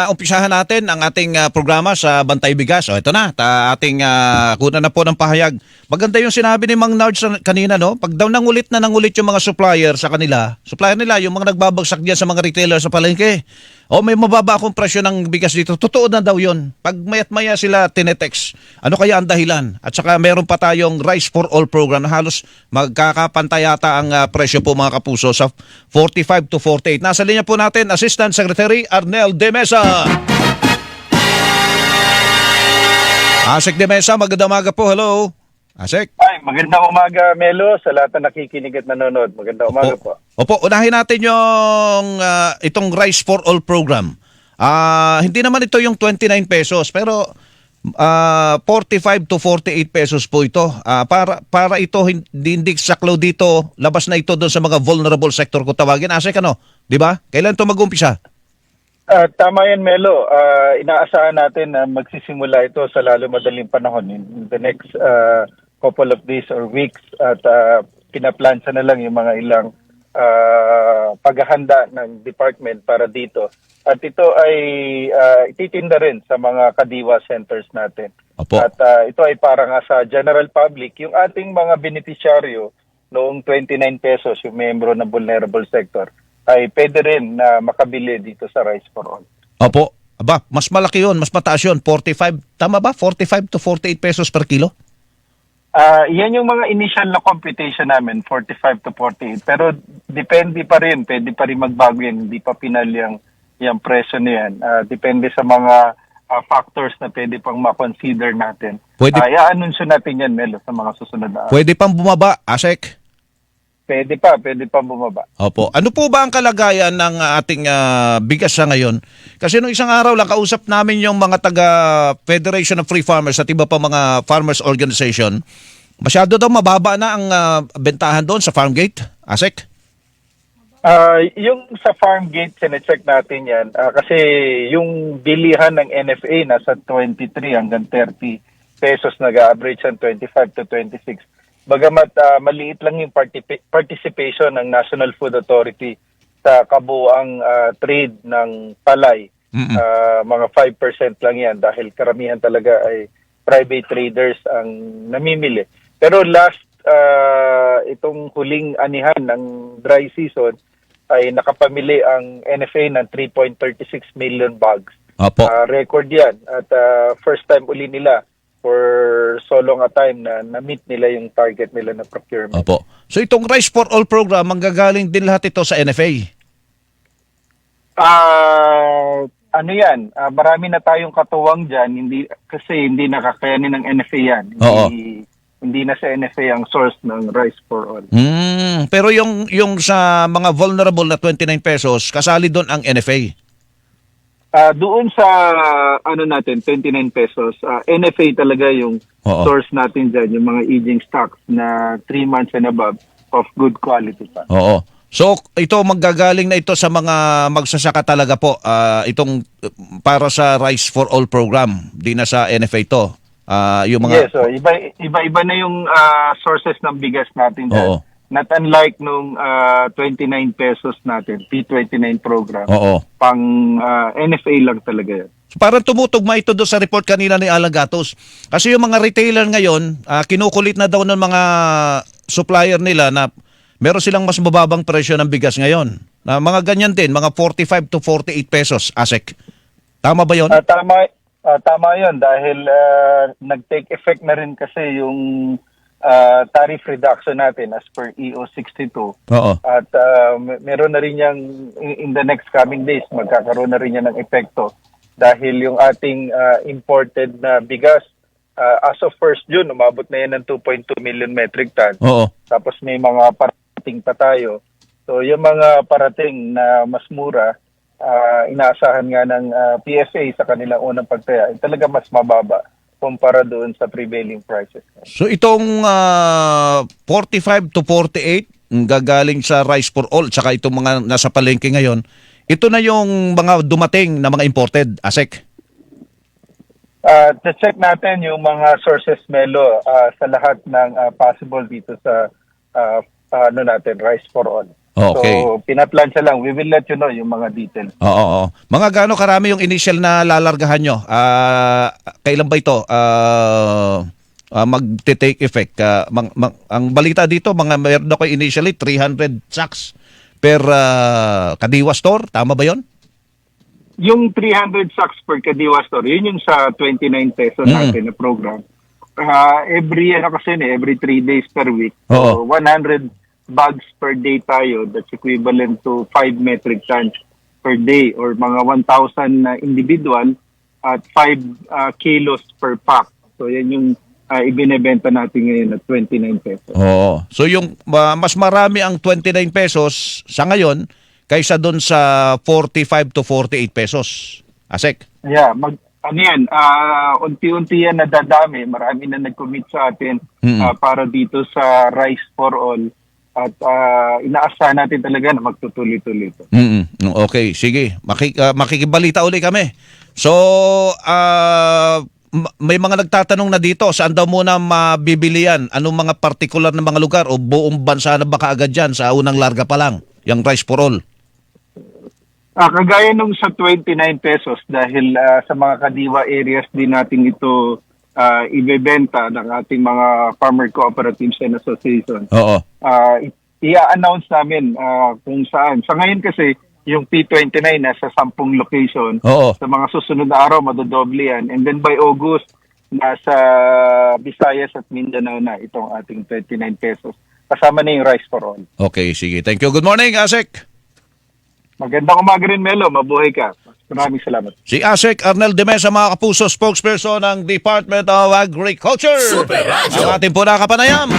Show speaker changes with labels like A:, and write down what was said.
A: Umpisahan natin ang ating programa sa Bantay Bigas. O ito na, ating kuna na po ng pahayag. Maganda yung sinabi ni Mang Nards kanina, no? Pag daw nangulit yung mga supplier sa kanila, supplier nila, yung mga nagbabagsak diyan sa mga retailer sa palengke. O may mababa akong presyo ng bigas dito. Totoo na daw yun. Pag mayat maya sila tinetext, ano kaya ang dahilan? At saka meron pa tayong Rice for All program na halos magkakapantay yata ang presyo po mga kapuso sa 45 to 48. Nasa linya po natin, Assistant Secretary Arnel De Mesa. Asek De Mesa, magandang umaga po. Hello. Asek.
B: Ay, magandang umaga, Melo, sa lahat na nakikinig at nanonood. Magandang umaga po.
A: Opo, unahin natin yung itong Rice for All program. Hindi naman ito yung 29 pesos, pero 45 to 48 pesos po ito. Para ito hindi saklaw dito, labas na ito doon sa mga vulnerable sector kung tawagin. Asek, ano? Di ba? Kailan ito mag-umpisa?
B: Tama yan, Melo. Inaasahan natin na magsisimula ito sa lalo madaling panahon in the next couple of days or weeks, at pinaplansa na lang yung mga ilang paghahanda ng department para dito. At ito ay ititinda rin sa mga kadiwa centers natin.
A: Opo.
B: At ito ay para nga sa general public, yung ating mga beneficiaryo noong 29 pesos, yung membro ng vulnerable sector, ay pwede rin na makabili dito sa Rice for All.
A: Opo. Aba, mas malaki yun, mas mataas yun. 45, tama ba? 45 to 48 pesos per kilo?
B: Yan yung mga initial na computation namin, 45 to 48. Pero depende pa rin, pwede pa rin magbago yan. Hindi pa pinal yung presyo na yan. Depende sa mga factors na pwede pang ma-consider natin. I-anunsyo natin yan, Melo, sa mga susunod na
A: Pwede pang bumaba, Asek?
B: Pwede pa bumaba.
A: Opo. Ano po ba ang kalagayan ng ating bigas sa ngayon? Kasi nung isang araw lang, kausap namin yung mga taga Federation of Free Farmers at iba pa mga farmers organization. Masyado daw mababa na ang bentahan doon sa farm gate, Asek?
B: Yung sa farm gate, sinecheck natin yan. Kasi yung bilihan ng NFA nasa 23 hanggang 30 pesos, nag-average ang 25 to 26. Bagamat maliit lang yung participation ng National Food Authority sa kabuang trade ng palay. Mga 5% lang yan dahil karamihan talaga ay private traders ang namimili. Pero last, itong huling anihan ng dry season ay nakapamili ang NFA ng 3.36 million bags.
A: Opo.
B: Record yan at first time uli nila for so long a time na na-meet nila yung target nila na procurement.
A: Opo. So itong Rice for All program, manggagaling din lahat ito sa NFA?
B: Ano yan? Marami na tayong katuwang dyan, kasi hindi nakakayanin ng NFA yan. Hindi na sa NFA ang source ng Rice for All.
A: Pero yung sa mga vulnerable na 29 pesos, kasali doon ang NFA?
B: Doon sa natin 29 pesos, NFA talaga yung source natin dyan, yung mga aging stocks na 3 months and above of good quality pa.
A: Oo. So ito manggagaling na ito sa mga magsasaka talaga po, itong para sa Rice for All program, di na sa NFA to. Yung mga...
B: Yes, so iba na yung sources ng bigas natin dyan.
A: Oo.
B: Not unlike nung 29 pesos natin, P29 program.
A: Oo.
B: Pang NFA lang talaga yan.
A: So, parang tumutugma ito doon sa report kanina ni Alan Gatos. Kasi yung mga retailer ngayon, kinukulit na daw ng mga supplier nila na meron silang mas mababang presyo ng bigas ngayon. Na mga ganyan din, mga 45 to 48 pesos, Asek. Tama ba yun?
B: Tama yun dahil nag-take effect na rin kasi yung tariff reduction natin as per EO 62.
A: Oo.
B: At meron na rin yang in the next coming days, magkakaroon na rin yan ng epekto dahil yung ating imported na bigas as of 1st June, umabot na yan ng 2.2 million metric ton.
A: Oo.
B: Tapos may mga parating pa tayo. So yung mga parating na mas mura, inaasahan nga ng PFA sa kanilang unang pagtaya, ay talaga mas mababa kumpara doon sa prevailing prices.
A: So itong 45 to 48 gagaling sa Rice for All tsaka itong mga nasa palengke ngayon, ito na yung mga dumating na mga imported, Asek?
B: Check natin yung mga sources, Melo, sa lahat ng possible dito sa Rice for All.
A: Okay.
B: So, pinaplan siya lang. We will let you know yung mga details.
A: Oo. Mga gaano karami yung initial na lalargahan nyo? Kailan ba ito mag-take effect? Ang balita dito, meron ako initially 300 sacks per Kadiwa store. Tama ba yon?
B: Yung 300 sacks per Kadiwa store, yun yung sa 29 peso natin na program. Every 3 days per week.
A: Oo.
B: So 100 bags per day tayo. That's equivalent to 5 metric tons per day or mga 1,000 na individual at 5 kilos per pack. So yan yung ibinebenta natin ngayon at 29 pesos.
A: Oo. So yung mas marami ang 29 pesos sa ngayon kaysa doon sa 45 to 48 pesos. Asek?
B: Yeah, unti-unti yan nadadami. Marami na nag-commit sa atin para dito sa Rice for All. At inaasahan natin talaga na magtutuloy-tuloy ito.
A: Okay, sige. Makikibalita uli kami. So, may mga nagtatanong na dito, saan daw muna mabibili yan? Anong mga partikular na mga lugar o buong bansa na baka agad dyan sa unang larga pa lang? Yung Rice for All.
B: Kagaya nung sa 29 pesos dahil sa mga Kadiwa areas din natin ito ibebenta ng ating mga farmer cooperatives and association.
A: Oo.
B: I-announce namin kung saan. Sa ngayon kasi, yung P29 nasa 10 location.
A: Oo.
B: Sa mga susunod na araw, madodoble yan. And then by August, nasa Visayas at Mindanao na itong ating 29 pesos. Kasama na yung Rice for All.
A: Okay, sige. Thank you. Good morning, Asek.
B: Magandang umaga rin, Melo. Mabuhay ka. Maraming salamat.
A: Si Asek Arnel de Mesa, mga kapuso, spokesperson ng Department of Agriculture.
C: Super Radio.
A: Ang ating po nakapanayam.